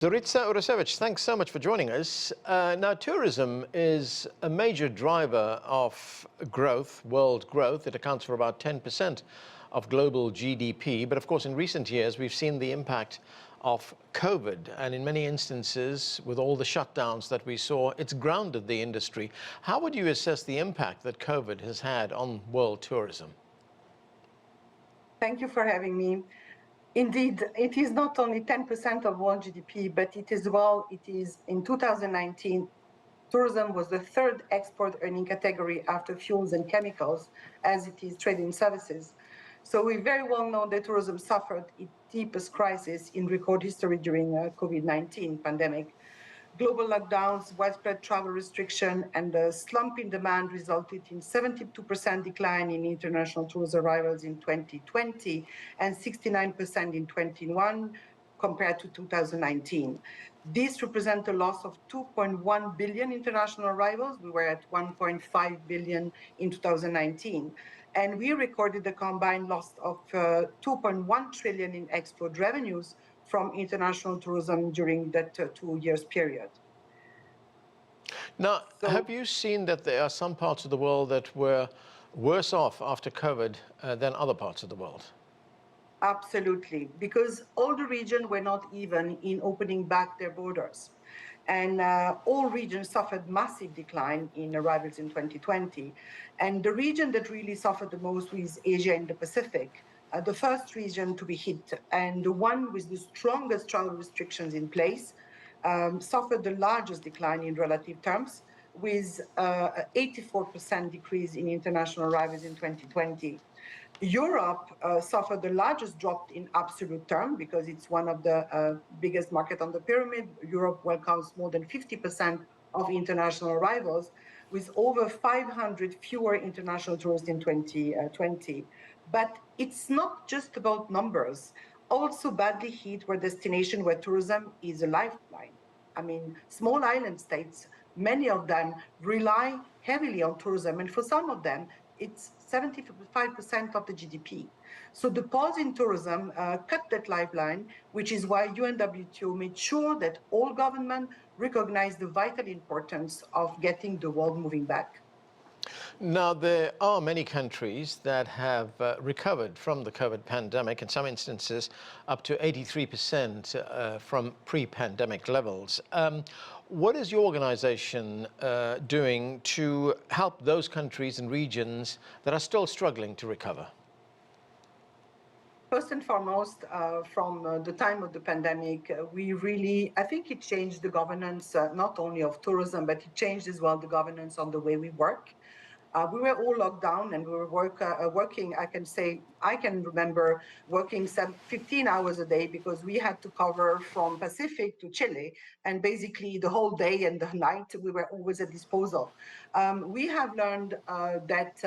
Zoritsa Urosevic, thanks so much for joining us. Now, tourism is a major driver of growth, world growth. It accounts for about 10% of global GDP. But of course, in recent years, we've seen the impact of COVID. And in many instances, with all the shutdowns that we saw, it's grounded the industry. How would you assess the impact that COVID has had on world tourism? Thank you for having me. Indeed, it is not only 10% of world GDP, but it is in 2019, tourism was the third export earning category after fuels and chemicals, as it is trading services. So we very well know that tourism suffered its deepest crisis in record history during COVID-19 pandemic. Global lockdowns, widespread travel restriction, and the slump in demand resulted in 72% decline in international tourist arrivals in 2020 and 69% in 2021 compared to 2019. This represents a loss of 2.1 billion international arrivals. We were at 1.5 billion in 2019. And we recorded a combined loss of 2.1 trillion in export revenues from international tourism during that 2 years period. Now, have you seen that there are some parts of the world that were worse off after COVID than other parts of the world? Absolutely, because all the regions were not even in opening back their borders. And all regions suffered massive decline in arrivals in 2020. And the region that really suffered the most was Asia and the Pacific. The first region to be hit and the one with the strongest travel restrictions in place suffered the largest decline in relative terms, with 84% decrease in international arrivals in 2020. Europe suffered the largest drop in absolute term because it's one of the biggest market on the pyramid. Europe welcomes more than 50% of international arrivals, with over 500 fewer international tourists in 2020. But it's not just about numbers. Also badly hit were destinations where tourism is a lifeline. I mean, small island states, many of them rely heavily on tourism, and for some of them, it's 75% of the GDP. So the pause in tourism cut that lifeline, which is why UNWTO made sure that all governments recognize the vital importance of getting the world moving back. Now, there are many countries that have recovered from the COVID pandemic, in some instances up to 83% from pre-pandemic levels. What is your organization doing to help those countries and regions that are still struggling to recover? First and foremost, from the time of the pandemic, I think it changed the governance, not only of tourism, but it changed as well the governance on the way we work. We were all locked down and we were working, I can remember working 15 hours a day because we had to cover from Pacific to Chile, and basically the whole day and the night we were always at disposal. We have learned that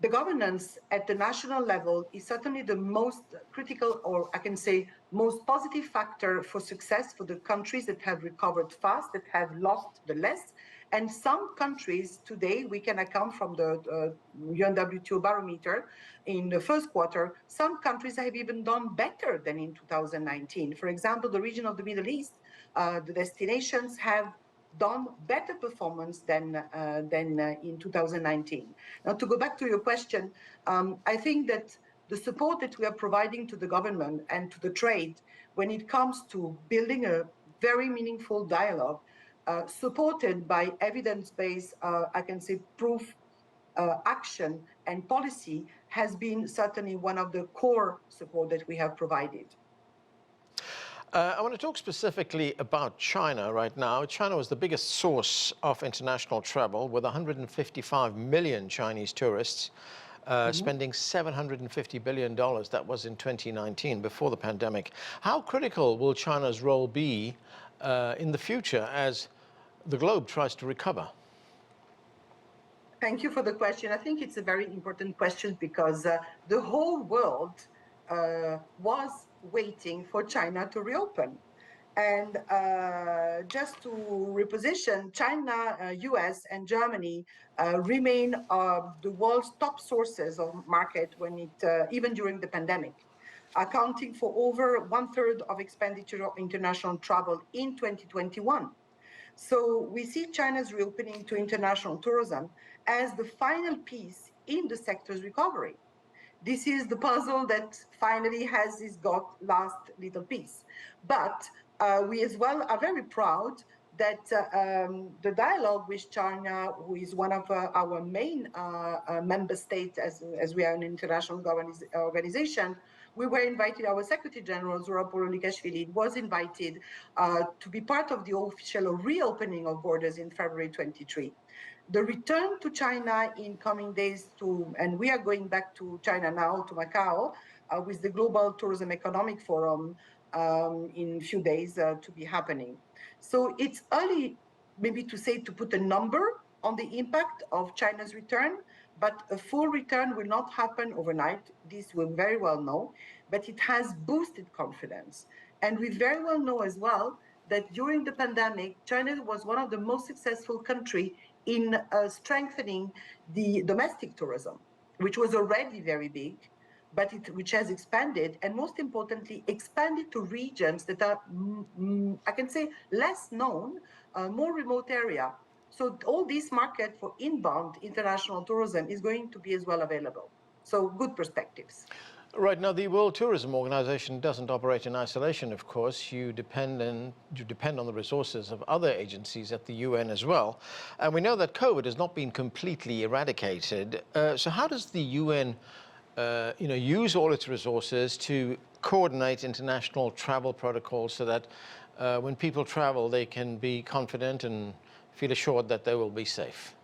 the governance at the national level is certainly the most critical, or I can say most positive factor for success for the countries that have recovered fast, that have lost the less. And some countries today, we can account from the UNWTO barometer in the first quarter, some countries have even done better than in 2019. For example, the region of the Middle East, the destinations have done better performance than in 2019. Now, to go back to your question, I think that the support that we are providing to the government and to the trade when it comes to building a very meaningful dialogue, supported by evidence-based, I can say, proof, action and policy, has been certainly one of the core support that we have provided. I want to talk specifically about China right now. China was the biggest source of international travel, with 155 million Chinese tourists spending $750 billion. That was in 2019, before the pandemic. How critical will China's role be in the future as the globe tries to recover? Thank you for the question. I think it's a very important question because the whole world was waiting for China to reopen. And just to reposition, China, US, and Germany remain the world's top sources of market when even during the pandemic. accounting for over 1/3 of expenditure of international travel in 2021. So we see China's reopening to international tourism as the final piece in the sector's recovery. This is the puzzle that finally has its got last little piece. But we as well are very proud that the dialogue with China, who is one of our main member states as we are an international organization, we were invited, our Secretary General, Zoritsa Urosevic, was invited to be part of the official reopening of borders in February 23. The return to China in coming days and we are going back to China now, to Macau, with the Global Tourism Economic Forum in a few days to be happening. So it's early maybe to put a number on the impact of China's return, but a full return will not happen overnight. This we very well know, but it has boosted confidence. And we very well know as well that during the pandemic, China was one of the most successful countries in strengthening the domestic tourism, which was already very big, but which has expanded, and most importantly, expanded to regions that are, I can say, less known, more remote area. So all this market for inbound international tourism is going to be as well available. So good perspectives. Right. Now, the World Tourism Organization doesn't operate in isolation, of course. You depend on the resources of other agencies at the UN as well. And we know that COVID has not been completely eradicated. So how does the UN use all its resources to coordinate international travel protocols so that when people travel, they can be confident and feel assured that they will be safe?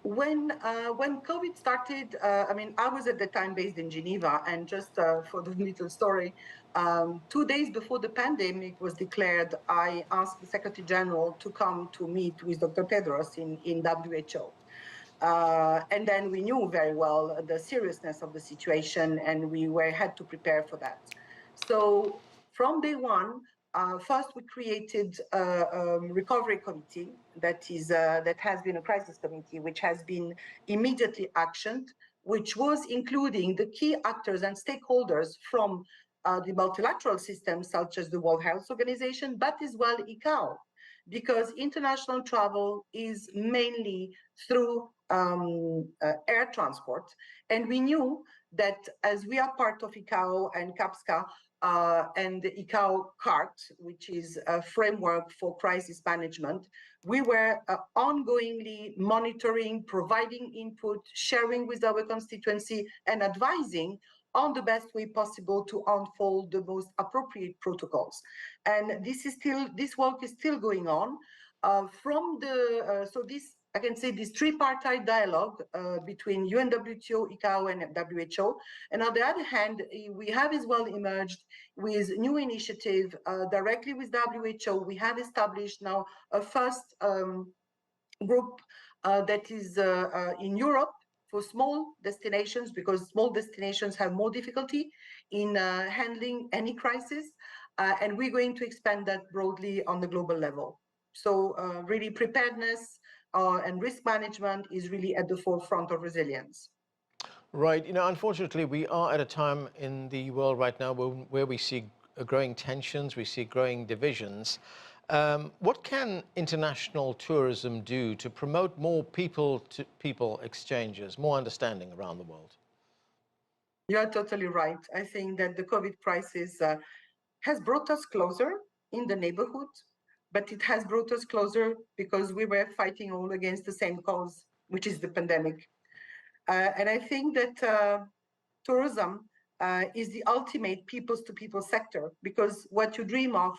When COVID started, I was at the time based in Geneva, and just for the little story, 2 days before the pandemic was declared, I asked the Secretary General to come to meet with Dr. Tedros in WHO. And then we knew very well the seriousness of the situation, and we had to prepare for that. So from day one, first we created a recovery committee that has been a crisis committee, which has been immediately actioned, which was including the key actors and stakeholders from the multilateral system, such as the World Health Organization, but as well ICAO, because international travel is mainly through air transport. And we knew that as we are part of ICAO and CAPSCA and the ICAO CART, which is a framework for crisis management, we were ongoingly monitoring, providing input, sharing with our constituency, and advising on the best way possible to unfold the most appropriate protocols. And this work is still going on. I can say this tripartite dialogue between UNWTO, ICAO, and WHO. And on the other hand, we have as well emerged with new initiative directly with WHO. We have established now a first group that is in Europe for small destinations, because small destinations have more difficulty in handling any crisis. And we're going to expand that broadly on the global level. So really preparedness and risk management is really at the forefront of resilience. Right. Unfortunately, we are at a time in the world right now where we see growing tensions, we see growing divisions. What can international tourism do to promote more people-to-people exchanges, more understanding around the world? You're totally right. I think that the COVID crisis has brought us closer in the neighborhood, but it has brought us closer because we were fighting all against the same cause, which is the pandemic. And I think that tourism is the ultimate people-to-people sector, because what you dream of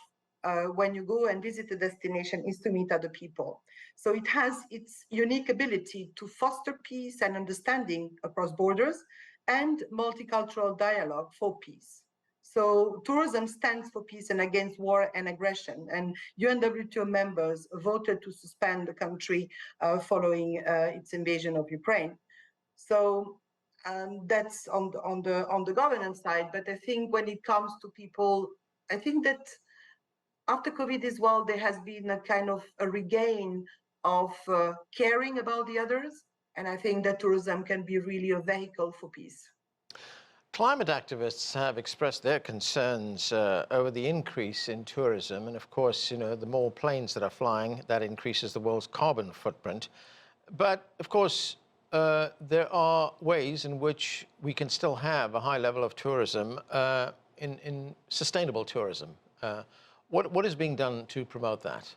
when you go and visit a destination is to meet other people. So it has its unique ability to foster peace and understanding across borders and multicultural dialogue for peace. So tourism stands for peace and against war and aggression. And UNWTO members voted to suspend the country following its invasion of Ukraine. So that's on the governance side. But I think when it comes to people, I think that after COVID as well, there has been a kind of a regain of caring about the others. And I think that tourism can be really a vehicle for peace. Climate activists have expressed their concerns over the increase in tourism. And of course, the more planes that are flying, that increases the world's carbon footprint. But of course, there are ways in which we can still have a high level of tourism in sustainable tourism. What is being done to promote that?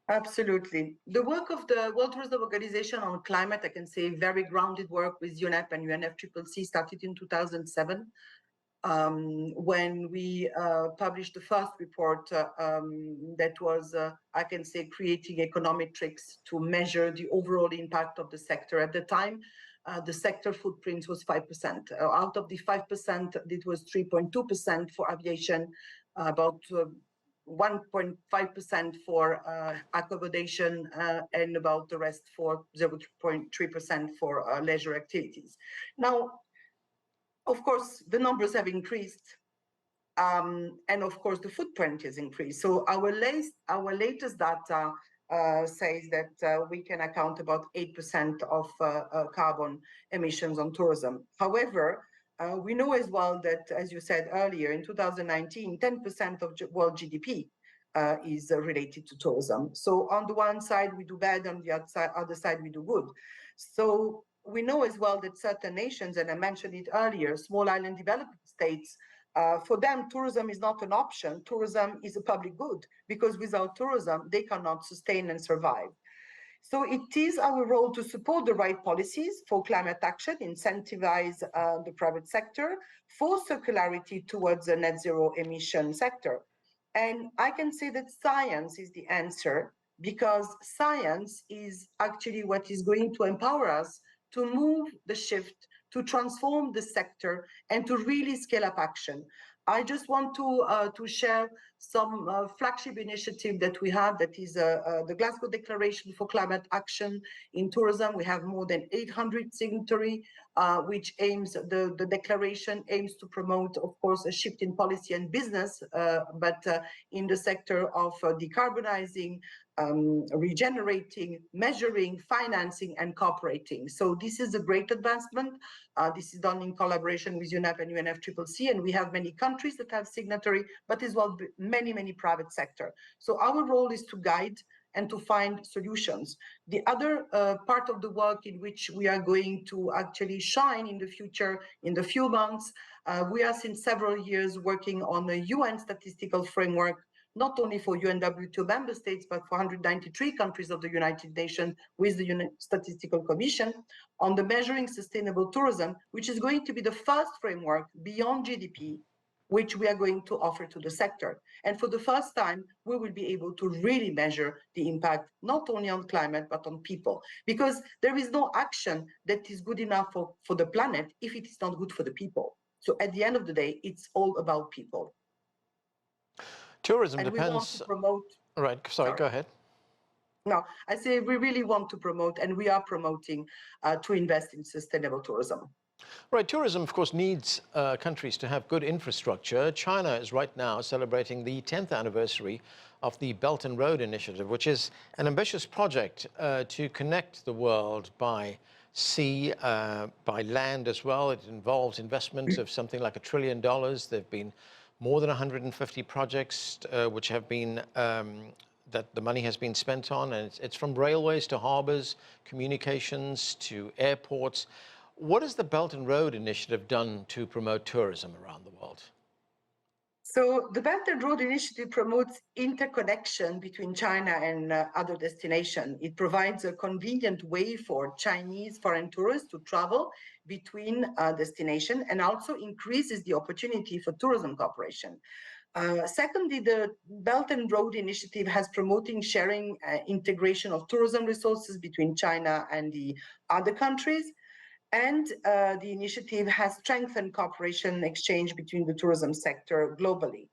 Absolutely. The work of the World Tourism Organization on climate, I can say very grounded work with UNEP and UNFCCC started in 2007. When we published the first report that was, I can say, creating econometrics to measure the overall impact of the sector. At the time, the sector footprint was 5%. Out of the 5%, it was 3.2% for aviation, about 1.5% for accommodation, and about the rest for 0.3% for leisure activities. Now, of course, the numbers have increased, and of course, the footprint has increased. So our latest data says that we can account about 8% of carbon emissions on tourism. However, we know as well that, as you said earlier, in 2019, 10% of world GDP is related to tourism. So on the one side, we do bad, on the other side, we do good. So we know as well that certain nations, and I mentioned it earlier, small island developing states, for them, tourism is not an option. Tourism is a public good, because without tourism, they cannot sustain and survive. So it is our role to support the right policies for climate action, incentivize the private sector for circularity towards a net zero emission sector. And I can say that science is the answer, because science is actually what is going to empower us to move the shift, to transform the sector, and to really scale up action. I just want to share some flagship initiative that we have, that is the Glasgow Declaration for Climate Action in Tourism. We have more than 800 signatories, which aims, the declaration aims to promote, of course, a shift in policy and business, but in the sector of decarbonizing, regenerating, measuring, financing, and cooperating. So this is a great advancement. This is done in collaboration with UNEP and UNFCCC, and we have many countries that have signatory, but as well many private sector. So our role is to guide and to find solutions. The other part of the work in which we are going to actually shine in the future, in the few months, we are since several years working on a UN statistical framework, not only for UNWTO member states, but for 193 countries of the United Nations with the Statistical Commission on the measuring sustainable tourism, which is going to be the first framework beyond GDP, which we are going to offer to the sector. And for the first time, we will be able to really measure the impact, not only on climate, but on people. Because there is no action that is good enough for the planet if it is not good for the people. So at the end of the day, it's all about people. Tourism and depends. We want to promote. Right. Sorry, go ahead. No, I say we really want to promote, and we are promoting to invest in sustainable tourism. Right. Tourism, of course, needs countries to have good infrastructure. China is right now celebrating the 10th anniversary of the Belt and Road Initiative, which is an ambitious project to connect the world by sea, by land as well. It involves investment of something like $1 trillion. There have been more than 150 projects which have been that the money has been spent on, and it's from railways to harbors, communications to airports. What has the Belt and Road Initiative done to promote tourism around the world? So the Belt and Road Initiative promotes interconnection between China and other destinations. It provides a convenient way for Chinese foreign tourists to travel between destinations, and also increases the opportunity for tourism cooperation. Secondly, the Belt and Road Initiative has promoting sharing integration of tourism resources between China and the other countries. And the initiative has strengthened cooperation and exchange between the tourism sector globally.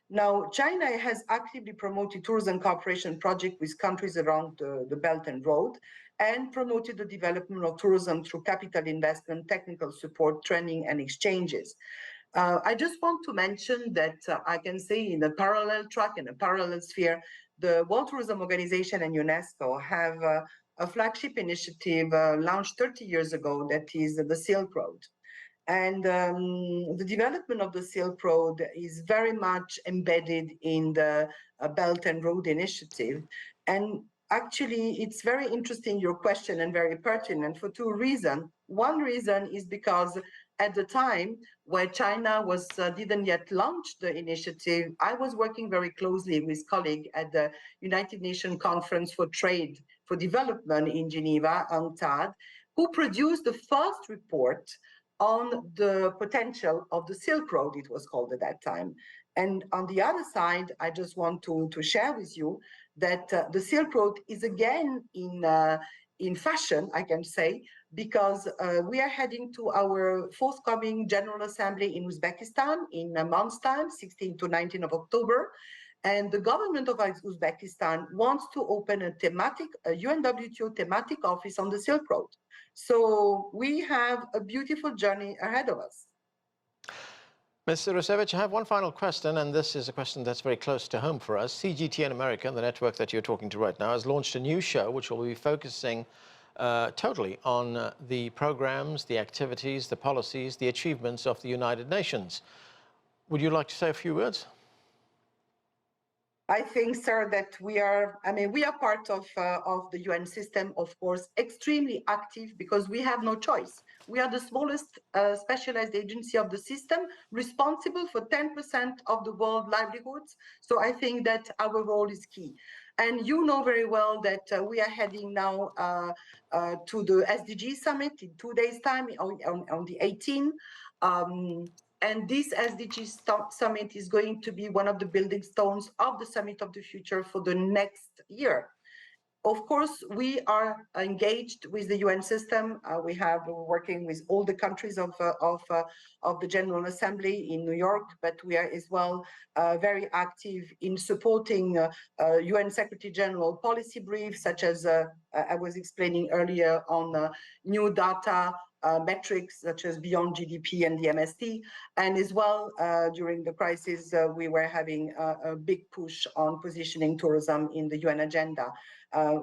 Now, China has actively promoted tourism cooperation projects with countries around the Belt and Road, and promoted the development of tourism through capital investment, technical support, training, and exchanges. I just want to mention that I can say, in a parallel track, in a parallel sphere, the World Tourism Organization and UNESCO have a flagship initiative launched 30 years ago, that is the Silk Road. And the development of the Silk Road is very much embedded in the Belt and Road Initiative. And actually, it's very interesting, your question, and very pertinent for two reasons. One reason is because at the time where China didn't yet launch the initiative, I was working very closely with colleagues at the United Nations Conference for Trade for Development in Geneva, UNCTAD, who produced the first report on the potential of the Silk Road, it was called at that time. And on the other side, I just want to share with you that the Silk Road is again in fashion, I can say, because we are heading to our forthcoming General Assembly in Uzbekistan in a month's time, 16 to 19 of October. And the government of Uzbekistan wants to open a UNWTO thematic office on the Silk Road. So we have a beautiful journey ahead of us. Ms. Urosevic, I have one final question, and this is a question that's very close to home for us. CGTN America, the network that you're talking to right now, has launched a new show which will be focusing totally on the programs, the activities, the policies, the achievements of the United Nations. Would you like to say a few words? I think, sir, that we are part of the UN system, of course, extremely active because we have no choice. We are the smallest specialized agency of the system, responsible for 10% of the world livelihoods. So I think that our role is key. And you know very well that we are heading now to the SDG summit in 2 days' time on the 18th. And this SDG summit is going to be one of the building stones of the Summit of the Future for the next year. Of course, we are engaged with the UN system. We have working with all the countries of the General Assembly in New York, but we are as well very active in supporting UN Secretary General policy briefs, such as I was explaining earlier on new data metrics such as beyond GDP and the MST. And as well, during the crisis, we were having a big push on positioning tourism in the UN agenda.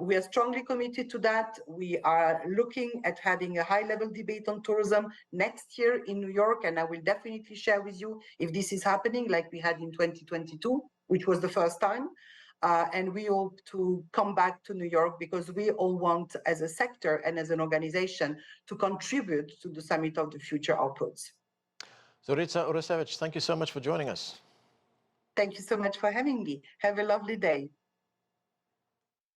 We are strongly committed to that. We are looking at having a high-level debate on tourism next year in New York, and I will definitely share with you if this is happening like we had in 2022, which was the first time. And we hope to come back to New York because we all want, as a sector and as an organization, to contribute to the Summit of the Future outputs. Zoritsa Urosevic, thank you so much for joining us. Thank you so much for having me. Have a lovely day.